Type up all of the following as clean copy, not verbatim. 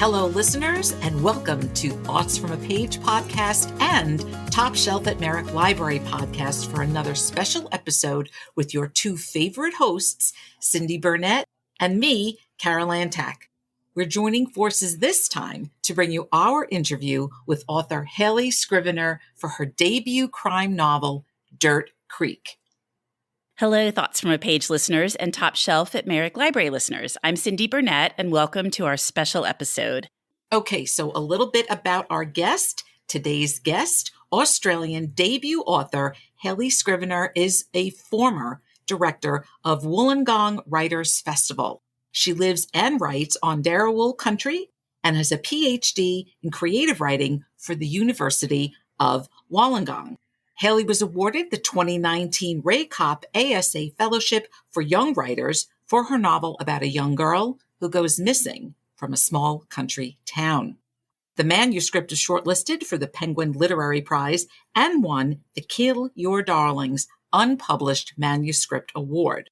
Hello, listeners, and welcome to Thoughts from a Page podcast and Top Shelf at Merrick Library podcast for another special episode with your two favorite hosts, Cindy Burnett and me, Carol Ann Tack. We're joining forces this time to bring you our interview with author Hayley Scrivenor for her debut crime novel, Dirt Creek. Hello, Thoughts from a Page listeners and Top Shelf at Merrick Library listeners. I'm Cindy Burnett, and welcome to our special episode. Okay, so a little bit about our guest. Today's guest, Australian debut author Hayley Scrivenor, is a former director of Wollongong Writers Festival. She lives and writes on Darawal country and has a PhD in creative writing for the University of Wollongong. Hayley was awarded the 2019 Ray Kopp ASA Fellowship for Young Writers for her novel about a young girl who goes missing from a small country town. The manuscript is shortlisted for the Penguin Literary Prize and won the Kill Your Darlings Unpublished Manuscript Award.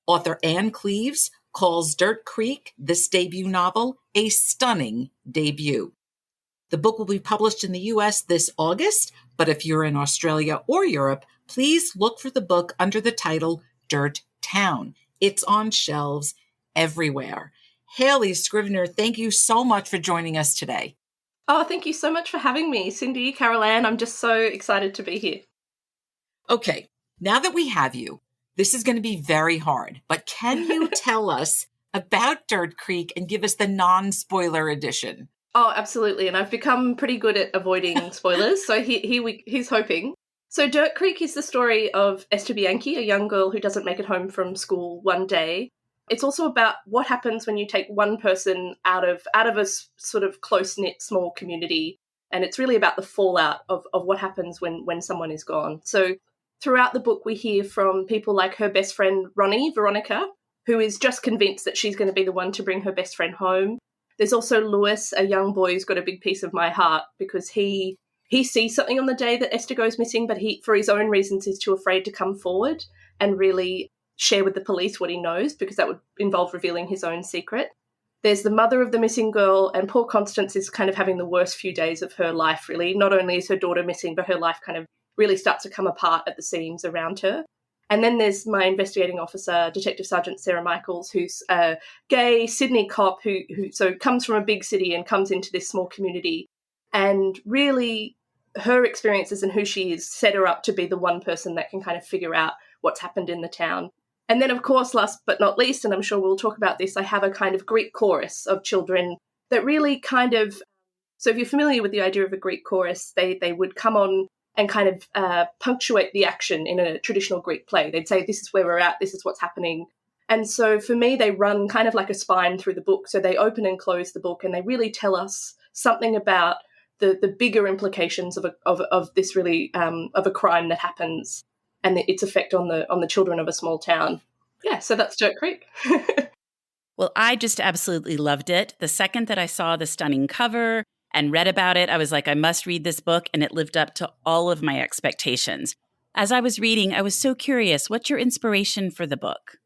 Author Anne Cleves calls Dirt Creek, this debut novel, a stunning debut. The book will be published in the U.S. this August, but if you're in Australia or Europe, please look for the book under the title Dirt Town. It's on shelves everywhere. Hayley Scrivenor, thank you so much for joining us today. Oh, thank you so much for having me, Cindy, Carol Ann. I'm just so excited to be here. Okay, now that we have you, this is going to be very hard, but can you tell us about Dirt Creek and give us the non-spoiler edition? Oh, absolutely. And I've become pretty good at avoiding spoilers, so he's hoping. So Dirt Creek is the story of Esther Bianchi, a young girl who doesn't make it home from school one day. It's also about what happens when you take one person out of a sort of close-knit small community, and it's really about the fallout of what happens when someone is gone. So throughout the book, we hear from people like her best friend, Veronica, who is just convinced that she's going to be the one to bring her best friend home. There's also Lewis, a young boy who's got a big piece of my heart because he sees something on the day that Esther goes missing, but he, for his own reasons, is too afraid to come forward and really share with the police what he knows because that would involve revealing his own secret. There's the mother of the missing girl, and poor Constance is kind of having the worst few days of her life, really. Not only is her daughter missing, but her life kind of really starts to come apart at the seams around her. And then there's my investigating officer, Detective Sergeant Sarah Michaels, who's a gay Sydney cop who so comes from a big city and comes into this small community. And really, her experiences and who she is set her up to be the one person that can kind of figure out what's happened in the town. And then, of course, last but not least, and I'm sure we'll talk about this, I have a kind of Greek chorus of children that really kind of, so if you're familiar with the idea of a Greek chorus, they would come on and kind of punctuate the action in a traditional Greek play. They'd say, this is where we're at, this is what's happening. And so for me, they run kind of like a spine through the book. So they open and close the book, and they really tell us something about the bigger implications of this really, of a crime that happens and its effect on the children of a small town. Yeah, so that's Dirt Creek. Well, I just absolutely loved it. The second that I saw the stunning cover and read about it, I was like, I must read this book, and it lived up to all of my expectations. As I was reading, I was so curious, what's your inspiration for the book?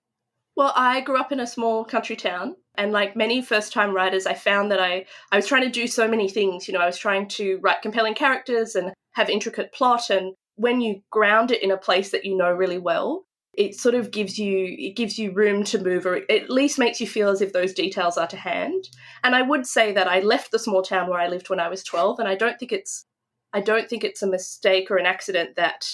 Well, I grew up in a small country town, and like many first-time writers, I found that I was trying to do so many things. You know, I was trying to write compelling characters and have intricate plot, and when you ground it in a place that you know really well, it sort of gives you room to move, or it at least makes you feel as if those details are to hand. And I would say that I left the small town where I lived when I was 12, and I don't think it's a mistake or an accident that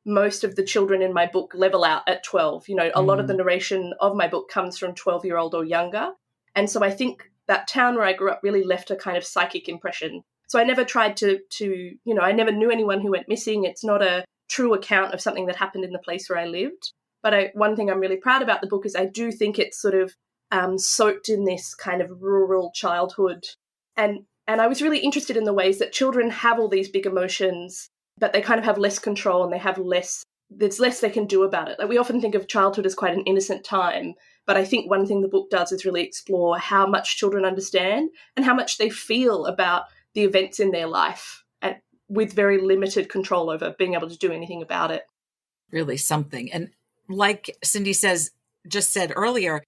most of the children in my book level out at 12. You know, a lot of the narration of my book comes from 12-year-old or younger. And so I think that town where I grew up really left a kind of psychic impression. So I never tried to I never knew anyone who went missing. It's not a true account of something that happened in the place where I lived. But one thing I'm really proud about the book is I do think it's sort of soaked in this kind of rural childhood. And I was really interested in the ways that children have all these big emotions, but they kind of have less control and there's less they can do about it. Like we often think of childhood as quite an innocent time, but I think one thing the book does is really explore how much children understand and how much they feel about the events in their life, and with very limited control over being able to do anything about it. Really something. And like Cindy just said earlier,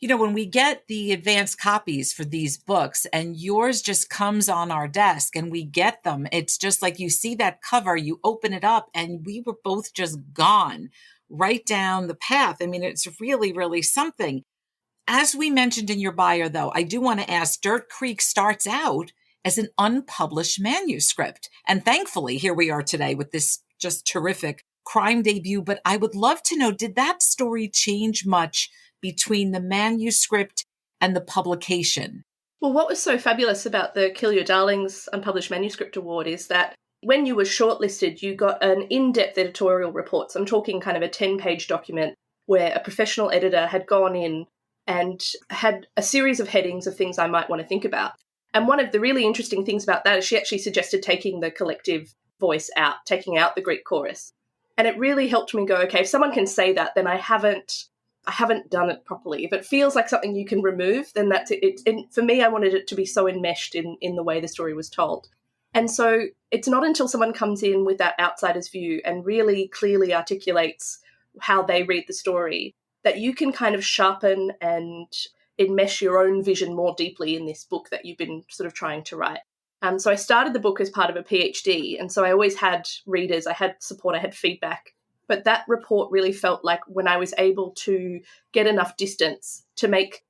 When we get the advanced copies for these books and yours just comes on our desk and we get them, it's just like you see that cover, you open it up, and we were both just gone right down the path. I mean, it's really, really something. As we mentioned in your bio, though, I do want to ask, Dirt Creek starts out as an unpublished manuscript. And thankfully, here we are today with this just terrific crime debut. But I would love to know, did that story change much between the manuscript and the publication? Well, what was so fabulous about the Kill Your Darlings Unpublished Manuscript Award is that when you were shortlisted, you got an in-depth editorial report. So I'm talking kind of a 10-page document where a professional editor had gone in and had a series of headings of things I might want to think about. And one of the really interesting things about that is she actually suggested taking the collective voice out, taking out the Greek chorus. And it really helped me go, okay, if someone can say that, then I haven't done it properly. If it feels like something you can remove, then that's it. And for me, I wanted it to be so enmeshed in the way the story was told. And so it's not until someone comes in with that outsider's view and really clearly articulates how they read the story that you can kind of sharpen and enmesh your own vision more deeply in this book that you've been sort of trying to write. So I started the book as part of a PhD, and so I always had readers, I had support, I had feedback. But that report really felt like when I was able to get enough distance to make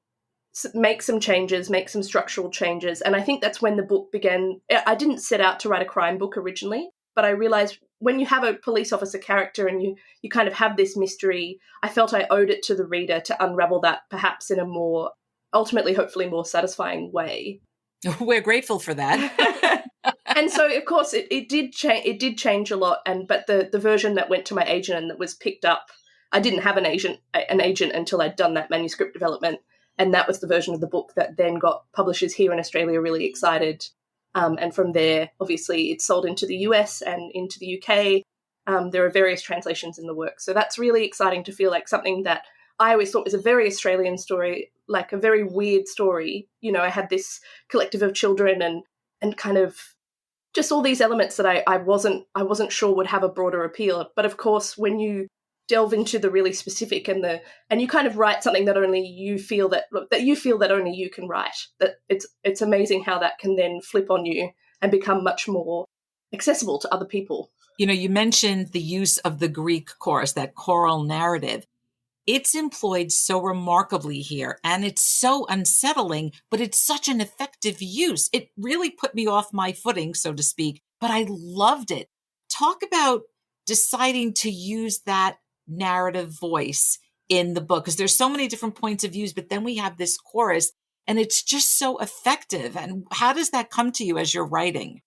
some changes, make some structural changes. And I think that's when the book began. I didn't set out to write a crime book originally, but I realized when you have a police officer character and you kind of have this mystery, I felt I owed it to the reader to unravel that perhaps in a more, ultimately, hopefully more satisfying way. We're grateful for that. And so, of course, it did change a lot. But the version that went to my agent and that was picked up, I didn't have an agent until I'd done that manuscript development. And that was the version of the book that then got publishers here in Australia really excited. And from there, obviously, it's sold into the US and into the UK. There are various translations in the works. So that's really exciting to feel like something that I always thought was a very Australian story, like a very weird story. I had this collective of children and kind of just all these elements that I wasn't sure would have a broader appeal. But of course, when you delve into the really specific and you kind of write something that only you feel that only you can write, that it's amazing how that can then flip on you and become much more accessible to other people. You mentioned the use of the Greek chorus, that choral narrative. It's employed so remarkably here, and it's so unsettling, but it's such an effective use. It really put me off my footing, so to speak, but I loved it. Talk about deciding to use that narrative voice in the book, because there's so many different points of views, but then we have this chorus, and it's just so effective. And how does that come to you as you're writing?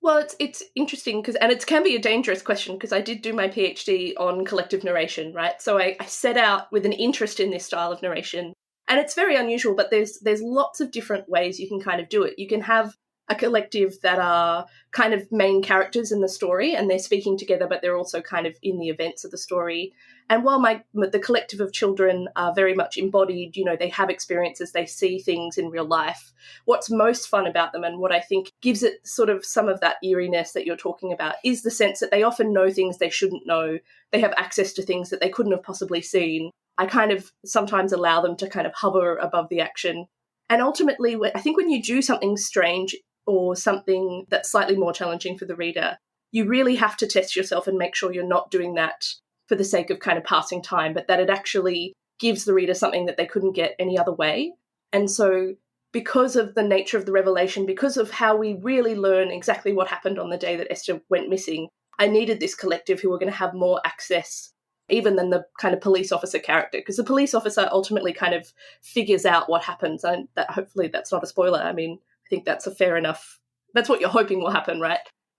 Well, it's interesting and it can be a dangerous question because I did do my PhD on collective narration, right? So I set out with an interest in this style of narration, and it's very unusual, but there's lots of different ways you can kind of do it. You can have a collective that are kind of main characters in the story and they're speaking together, but they're also kind of in the events of the story. And while the collective of children are very much embodied, they have experiences, they see things in real life. What's most fun about them and what I think gives it sort of some of that eeriness that you're talking about is the sense that they often know things they shouldn't know. They have access to things that they couldn't have possibly seen. I kind of sometimes allow them to kind of hover above the action. And ultimately, I think when you do something strange or something that's slightly more challenging for the reader, you really have to test yourself and make sure you're not doing that for the sake of kind of passing time, but that it actually gives the reader something that they couldn't get any other way. And so because of the nature of the revelation, because of how we really learn exactly what happened on the day that Esther went missing, I needed this collective who were going to have more access even than the kind of police officer character, because the police officer ultimately kind of figures out what happens. And that hopefully that's not a spoiler. I mean, I think that's a fair enough, that's what you're hoping will happen, right?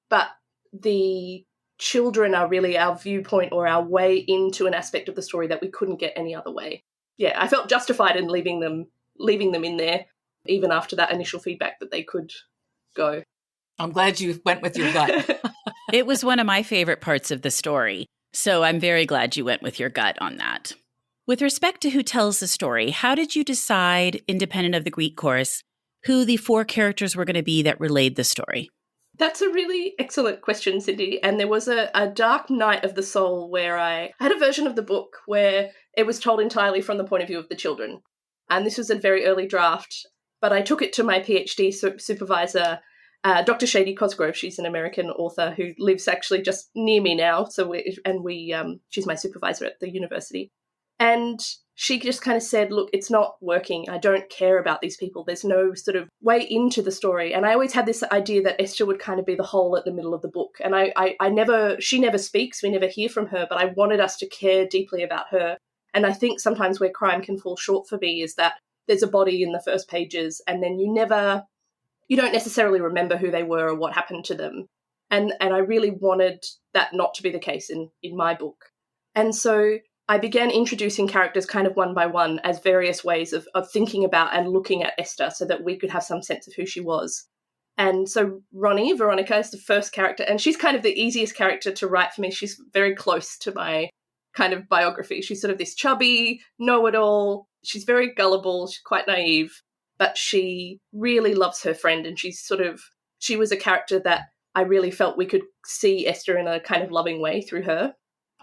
But the children are really our viewpoint or our way into an aspect of the story that we couldn't get any other way. Yeah, I felt justified in leaving them in there, even after that initial feedback that they could go. I'm glad you went with your gut. It was one of my favorite parts of the story, so I'm very glad you went with your gut on that. With respect to who tells the story, how did you decide, independent of the Greek chorus, who the 4 characters were going to be that relayed the story? That's a really excellent question, Cindy. And there was a dark night of the soul where I had a version of the book where it was told entirely from the point of view of the children. And this was a very early draft, but I took it to my PhD supervisor, Dr. Shady Cosgrove. She's an American author who lives actually just near me now. She's my supervisor at the university. And she just kind of said, look, it's not working. I don't care about these people. There's no sort of way into the story. And I always had this idea that Esther would kind of be the hole at the middle of the book. And she never speaks. We never hear from her, but I wanted us to care deeply about her. And I think sometimes where crime can fall short for me is that there's a body in the first pages and then you don't necessarily remember who they were or what happened to them. And I really wanted that not to be the case in my book. And so I began introducing characters kind of one by one as various ways of thinking about and looking at Esther so that we could have some sense of who she was. And so Veronica, is the first character, and she's kind of the easiest character to write for me. She's very close to my kind of biography. She's sort of this chubby, know-it-all. She's very gullible. She's quite naive, but she really loves her friend. And she was a character that I really felt we could see Esther in a kind of loving way through her.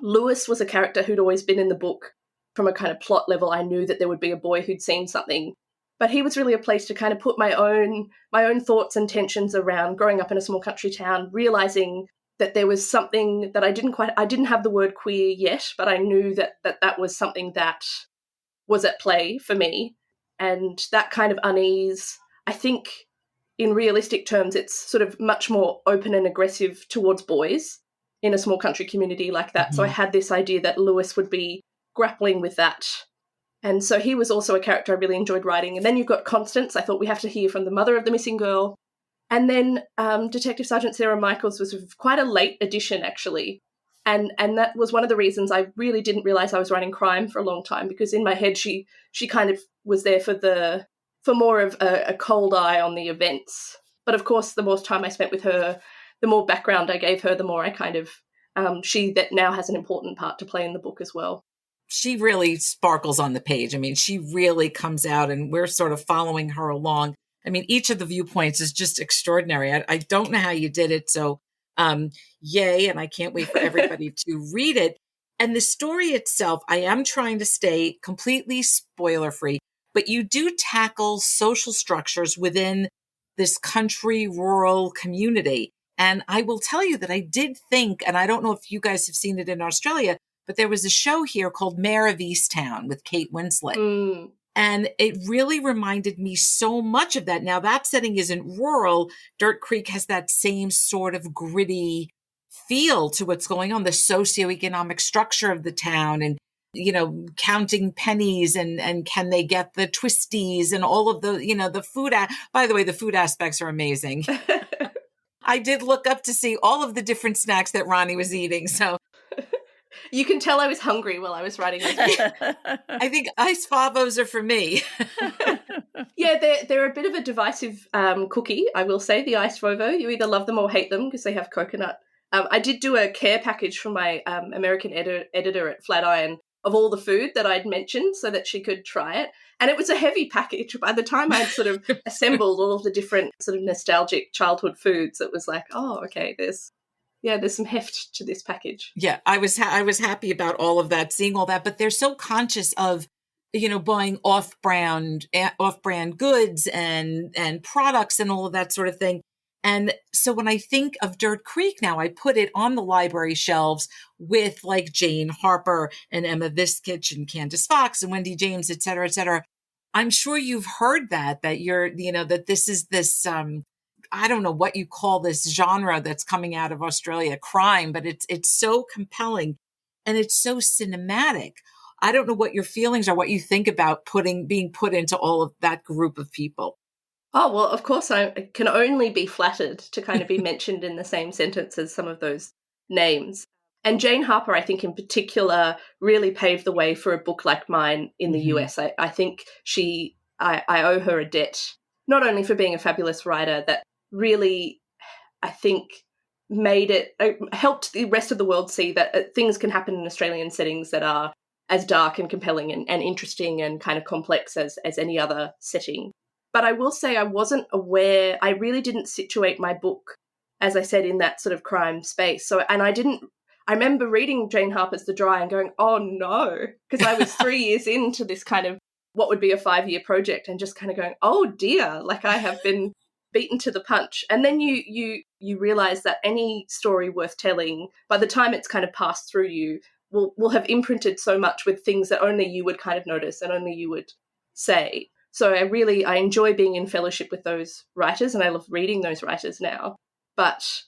Lewis was a character who'd always been in the book from a kind of plot level. I knew that there would be a boy who'd seen something, but he was really a place to kind of put my own thoughts and tensions around growing up in a small country town, realizing that there was something that I didn't have the word queer yet, but I knew that was something that was at play for me. And that kind of unease, I think in realistic terms, it's sort of much more open and aggressive towards boys in a small country community like that. Mm-hmm. So I had this idea that Lewis would be grappling with that. And so he was also a character I really enjoyed writing. And then you've got Constance. I thought we have to hear from the mother of the missing girl. And then Detective Sergeant Sarah Michaels was quite a late addition, actually. And that was one of the reasons I really didn't realise I was writing crime for a long time, because in my head she kind of was there for more of a cold eye on the events. But of course, the more time I spent with her, the more background I gave her, the more I kind of, she that now has an important part to play in the book as well. She really sparkles on the page. I mean, she really comes out and we're sort of following her along. I mean, each of the viewpoints is just extraordinary. I don't know how you did it. So yay. And I can't wait for everybody to read it. And the story itself, I am trying to stay completely spoiler free, but you do tackle social structures within this country rural community. And I will tell you that I did think, and I don't know if you guys have seen it in Australia, but there was a show here called Mayor of Easttown with Kate Winslet. Mm. And it really reminded me so much of that. Now, that setting isn't rural. Dirt Creek has that same sort of gritty feel to what's going on, the socioeconomic structure of the town and, you know, counting pennies and can they get the twisties and all of the, you know, the food. By the way, the food aspects are amazing. I did look up to see all of the different snacks that Ronnie was eating. So you can tell I was hungry while I was writing this. I think ice favos are for me. Yeah, they're a bit of a divisive cookie, I will say, the ice favo. You either love them or hate them because they have coconut. I did do a care package for my American editor at Flatiron of all the food that I'd mentioned so that she could try it. And it was a heavy package. By the time I'd sort of assembled all of the different sort of nostalgic childhood foods, it was like, oh, okay, there's some heft to this package. Yeah, I was happy about all of that, seeing all that, but they're so conscious of, you know, buying off-brand goods and products and all of that sort of thing. And so when I think of Dirt Creek now, I put it on the library shelves with like Jane Harper and Emma Viskich and Candace Fox and Wendy James, et cetera, et cetera. I'm sure you've heard that you're, you know, that this is this, I don't know what you call this genre that's coming out of Australia, crime, but it's so compelling and it's so cinematic. I don't know what your feelings are, what you think about being put into all of that group of people. Oh, well, of course, I can only be flattered to kind of be mentioned in the same sentence as some of those names. And Jane Harper, I think in particular, really paved the way for a book like mine in the US. I think I owe her a debt, not only for being a fabulous writer, that really, I think, helped the rest of the world see that things can happen in Australian settings that are as dark and compelling and interesting and kind of complex as any other setting. But I will say I wasn't aware, I really didn't situate my book, as I said, in that sort of crime space. So, and I remember reading Jane Harper's The Dry and going, oh no, because I was 3 years into this kind of what would be a 5-year project and just kind of going, oh dear, like I have been beaten to the punch. And then you realize that any story worth telling, by the time it's kind of passed through you, will have imprinted so much with things that only you would kind of notice and only you would say. So I enjoy being in fellowship with those writers, and I love reading those writers now. But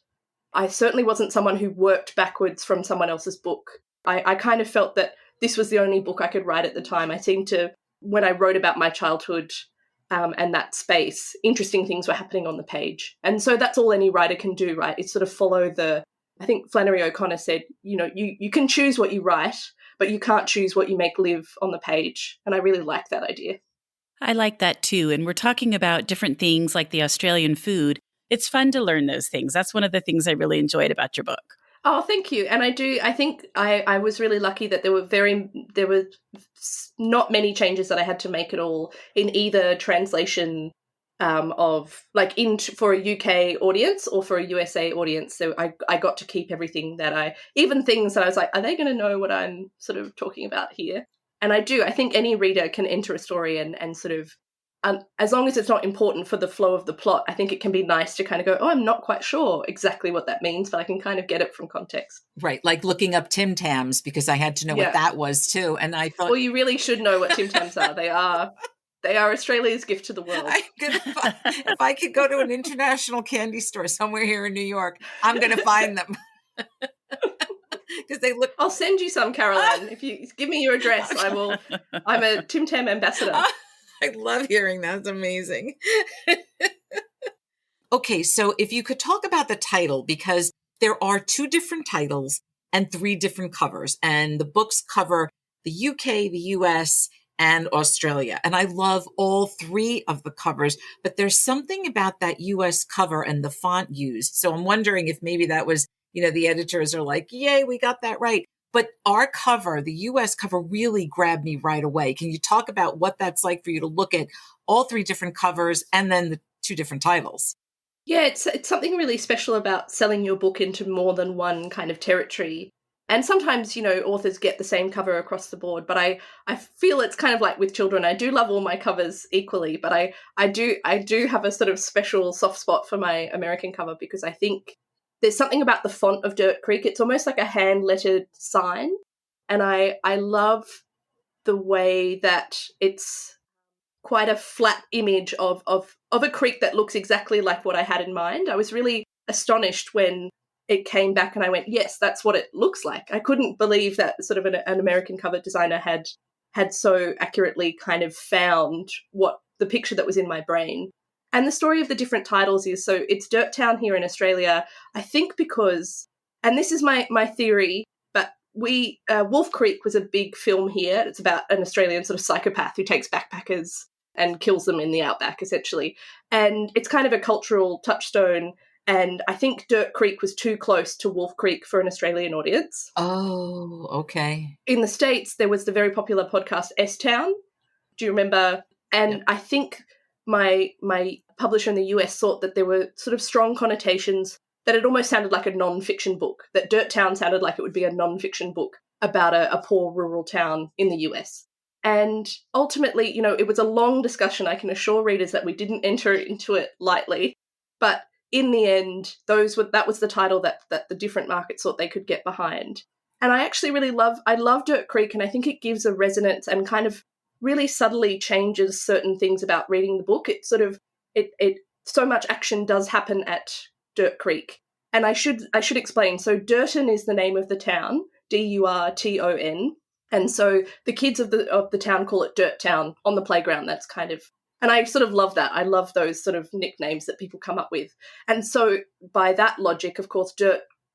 I certainly wasn't someone who worked backwards from someone else's book. I kind of felt that this was the only book I could write at the time. I seemed to, when I wrote about my childhood and that space, interesting things were happening on the page. And so that's all any writer can do, right? It's sort of follow I think Flannery O'Connor said, you can choose what you write, but you can't choose what you make live on the page. And I really like that idea. I like that too. And we're talking about different things like the Australian food. It's fun to learn those things. That's one of the things I really enjoyed about your book. Oh, thank you. And I think I was really lucky that there were not many changes that I had to make at all in either translation of like for a UK audience or for a USA audience. So I got to keep everything even things that I was like, are they going to know what I'm sort of talking about here? And I do. I think any reader can enter a story and sort of, as long as it's not important for the flow of the plot, I think it can be nice to kind of go, oh, I'm not quite sure exactly what that means, but I can kind of get it from context. Right, like looking up Tim Tams because I had to know what that was too. And I thought, well, you really should know what Tim Tams are. They are Australia's gift to the world. If I could go to an international candy store somewhere here in New York, I'm going to find them. Because they look. I'll send you some, Caroline. If you give me your address, I will. I'm a Tim Tam ambassador. I love hearing that. It's amazing. Okay, so if you could talk about the title, because there are 2 different titles and 3 different covers, and the books cover the UK, the US, and Australia. And I love all 3 of the covers, but there's something about that US cover and the font used. So I'm wondering if maybe that was, the editors are like, yay, we got that right. But our cover, the US cover, really grabbed me right away. Can you talk about what that's like for you to look at all 3 different covers and then the 2 different titles? Yeah, it's something really special about selling your book into more than one kind of territory. And sometimes, authors get the same cover across the board, but I feel it's kind of like with children. I do love all my covers equally, but I do have a sort of special soft spot for my American cover because I think there's something about the font of Dirt Creek. It's almost like a hand-lettered sign. And I love the way that it's quite a flat image of a creek that looks exactly like what I had in mind. I was really astonished when it came back and I went, yes, that's what it looks like. I couldn't believe that sort of an American cover designer had so accurately kind of found what the picture that was in my brain. And the story of the different titles is, so it's Dirt Town here in Australia, I think because, and this is my theory, but Wolf Creek was a big film here. It's about an Australian sort of psychopath who takes backpackers and kills them in the outback, essentially. And it's kind of a cultural touchstone. And I think Dirt Creek was too close to Wolf Creek for an Australian audience. Oh, okay. In the States, there was the very popular podcast S-Town. Do you remember? And yep. I think my publisher in the US thought that there were sort of strong connotations, that it almost sounded like a non-fiction book, that Dirt Town sounded like it would be a non-fiction book about a poor rural town in the US. And ultimately, it was a long discussion. I can assure readers that we didn't enter into it lightly. But in the end, that was the title that the different markets thought they could get behind. And I actually really love Dirt Creek, and I think it gives a resonance and kind of really subtly changes certain things about reading the book. It sort of, so much action does happen at Dirt Creek. And I should explain. So Durton is the name of the town, Durton. And so the kids of the town call it Dirt Town on the playground. That's kind of, and I sort of love that. I love those sort of nicknames that people come up with. And so by that logic, of course,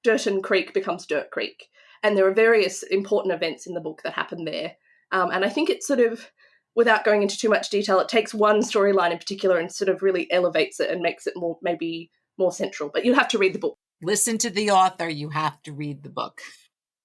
Durton Creek becomes Dirt Creek. And there are various important events in the book that happen there. And I think it's sort of, without going into too much detail, it takes one storyline in particular and sort of really elevates it and makes it maybe more central. But you'll have to read the book. Listen to the author. You have to read the book.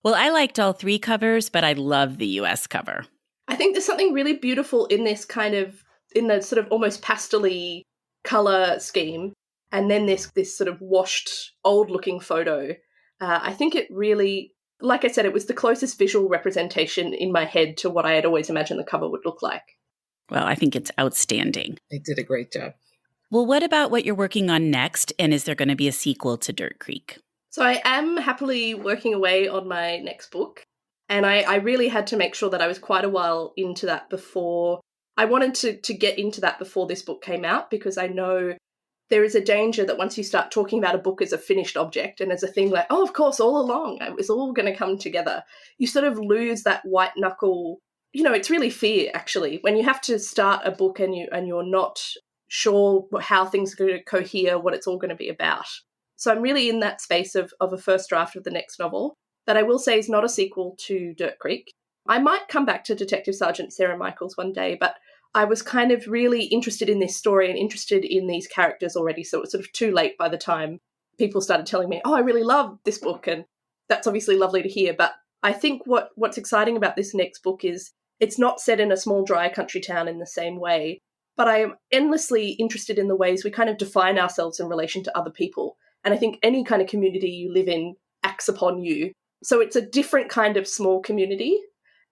Well, I liked all 3 covers, but I love the US cover. I think there's something really beautiful in this kind of, in the sort of almost pastel-y colour scheme, and then this sort of washed, old-looking photo. I think it really, like I said, it was the closest visual representation in my head to what I had always imagined the cover would look like. Well, I think it's outstanding. They did a great job. Well, what about what you're working on next? And is there going to be a sequel to Dirt Creek? So I am happily working away on my next book. And I really had to make sure that I was quite a while into that before. I wanted to get into that before this book came out, because I know there is a danger that once you start talking about a book as a finished object and as a thing like, oh, of course, all along, it was all going to come together, you sort of lose that white knuckle. It's really fear, actually, when you have to start a book and you're not sure how things are going to cohere, what it's all going to be about. So I'm really in that space of a first draft of the next novel that I will say is not a sequel to Dirt Creek. I might come back to Detective Sergeant Sarah Michaels one day, but I was kind of really interested in this story and interested in these characters already, so it was sort of too late by the time people started telling me, oh, I really love this book, and that's obviously lovely to hear. But I think what's exciting about this next book is it's not set in a small, dry country town in the same way, but I am endlessly interested in the ways we kind of define ourselves in relation to other people. And I think any kind of community you live in acts upon you. So it's a different kind of small community,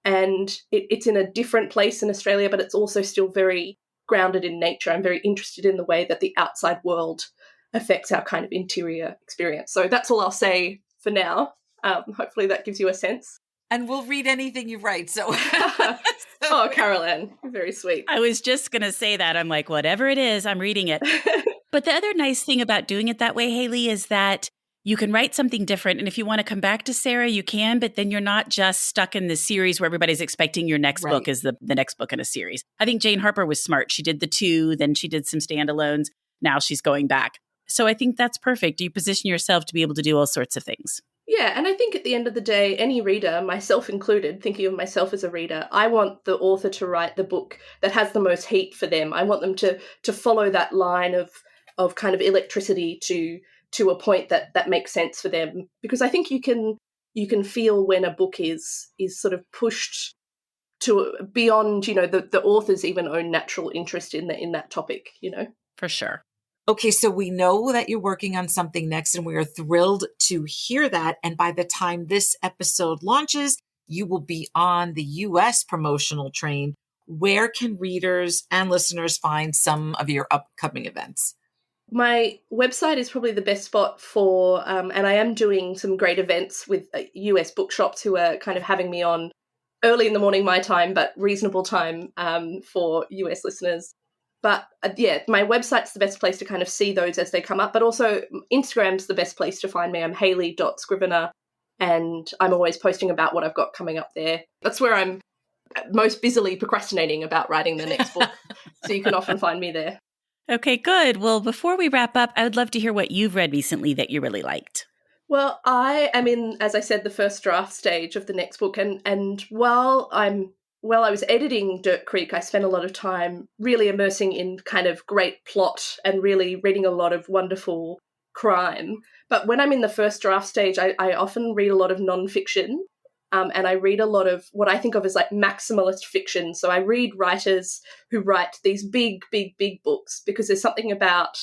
and it's in a different place in Australia, but it's also still very grounded in nature. I'm very interested in the way that the outside world affects our kind of interior experience. So that's all I'll say for now. Hopefully that gives you a sense. And we'll read anything you write. So, Oh, Carol Ann, very sweet. I was just going to say that. I'm like, whatever it is, I'm reading it. But the other nice thing about doing it that way, Hayley, is that you can write something different. And if you want to come back to Sarah, you can, but then you're not just stuck in the series where everybody's expecting your next book is the next book in a series. I think Jane Harper was smart. She did the 2, then she did some standalones. Now she's going back. So I think that's perfect. You position yourself to be able to do all sorts of things. Yeah, and I think at the end of the day, any reader, myself included, thinking of myself as a reader, I want the author to write the book that has the most heat for them. I want them to follow that line of kind of electricity to a point that makes sense for them. Because I think you can feel when a book is sort of pushed to beyond, the author's even own natural interest in that topic, For sure. Okay, so we know that you're working on something next, and we are thrilled to hear that. And by the time this episode launches, you will be on the U.S. promotional train. Where can readers and listeners find some of your upcoming events? My website is probably the best spot for, and I am doing some great events with US bookshops who are kind of having me on early in the morning my time, but reasonable time for US listeners. But my website's the best place to kind of see those as they come up. But also Instagram's the best place to find me. I'm Hayley.Scrivenor, and I'm always posting about what I've got coming up there. That's where I'm most busily procrastinating about writing the next book. So you can often find me there. Okay, good. Well, before we wrap up, I would love to hear what you've read recently that you really liked. Well, I am in, as I said, the first draft stage of the next book. And while I was editing Dirt Creek, I spent a lot of time really immersing in kind of great plot and really reading a lot of wonderful crime. But when I'm in the first draft stage, I often read a lot of nonfiction. And I read a lot of what I think of as like maximalist fiction. So I read writers who write these big, big, big books, because there's something about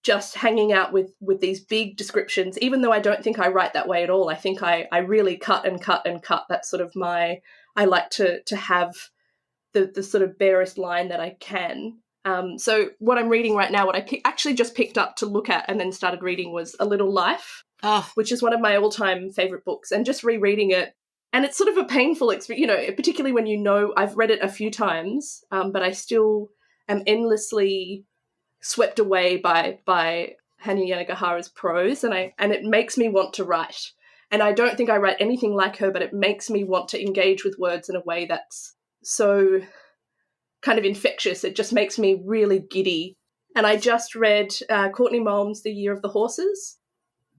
just hanging out with these big descriptions, even though I don't think I write that way at all. I think I really cut and cut and cut. That's sort of I like to have the sort of barest line that I can. So what I'm reading right now, what I actually just picked up to look at and then started reading was A Little Life, which is one of my all-time favourite books. And just rereading it, and it's sort of a painful experience, particularly when I've read it a few times, but I still am endlessly swept away by Hanya Yanagihara's prose, and it makes me want to write. And I don't think I write anything like her, but it makes me want to engage with words in a way that's so kind of infectious. It just makes me really giddy. And I just read Courtney Maum's The Year of the Horses,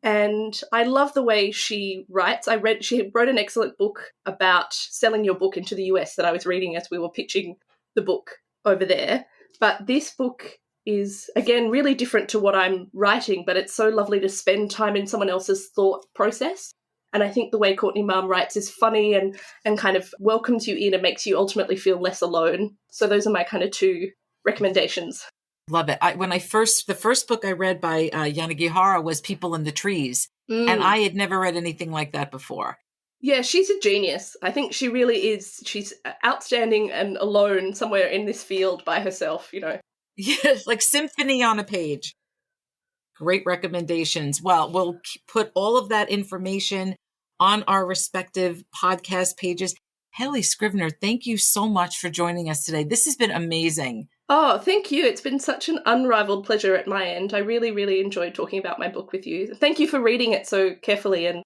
and I love the way she writes. She wrote an excellent book about selling your book into the US that I was reading as we were pitching the book over there. But this book is, again, really different to what I'm writing, but it's so lovely to spend time in someone else's thought process. And I think the way Courtney Maum writes is funny and kind of welcomes you in and makes you ultimately feel less alone. So those are my kind of 2 recommendations. Love it. The first book I read by Yanagihara was People in the Trees, and I had never read anything like that before. Yeah, she's a genius. I think she really is. She's outstanding and alone somewhere in this field by herself, you know. Yes, like symphony on a page. Great recommendations. Well, we'll put all of that information on our respective podcast pages. Hayley Scrivenor, thank you so much for joining us today. This has been amazing. Oh, thank you. It's been such an unrivaled pleasure at my end. I really, really enjoyed talking about my book with you. Thank you for reading it so carefully and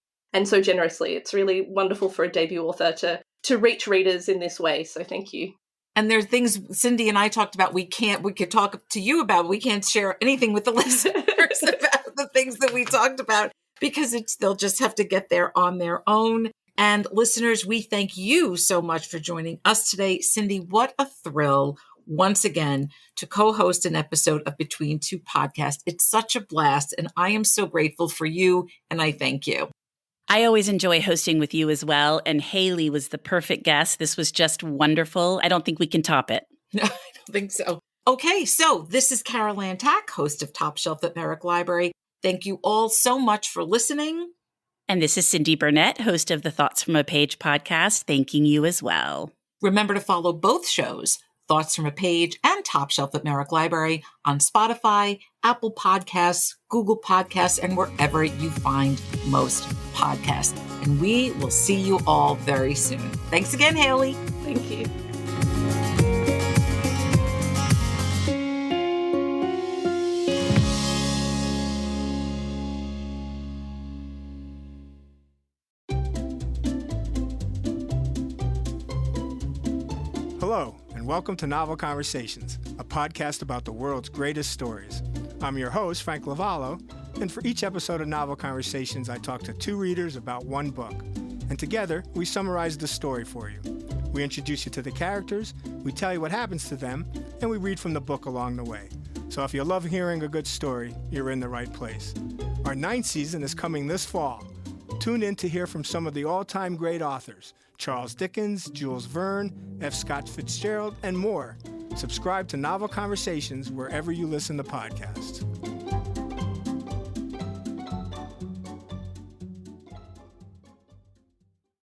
so generously. It's really wonderful for a debut author to reach readers in this way. So thank you. And there are things Cindy and I talked about we could talk to you about. We can't share anything with the listeners about the things that we talked about because they'll just have to get there on their own. And listeners, we thank you so much for joining us today. Cindy, what a thrill once again to co-host an episode of Between Two Podcasts. It's such a blast, and I am so grateful for you, and I thank you. I always enjoy hosting with you as well, and Hayley was the perfect guest. This was just wonderful. I don't think we can top it. No, I don't think so. Okay, so this is Carol Ann Tack, host of Top Shelf at Merrick Library. Thank you all so much for listening. And this is Cindy Burnett, host of the Thoughts from a Page podcast, thanking you as well. Remember to follow both shows, Thoughts from a Page and Top Shelf at Merrick Library, on Spotify, Apple Podcasts, Google Podcasts, and wherever you find most podcasts. And we will see you all very soon. Thanks again, Hayley. Thank you. Hello, and welcome to Novel Conversations, a podcast about the world's greatest stories. I'm your host, Frank Lavallo, and for each episode of Novel Conversations, I talk to two readers about one book. And together, we summarize the story for you. We introduce you to the characters, we tell you what happens to them, and we read from the book along the way. So if you love hearing a good story, you're in the right place. Our 9th season is coming this fall. Tune in to hear from some of the all-time great authors, Charles Dickens, Jules Verne, F. Scott Fitzgerald, and more. Subscribe to Novel Conversations wherever you listen to podcasts.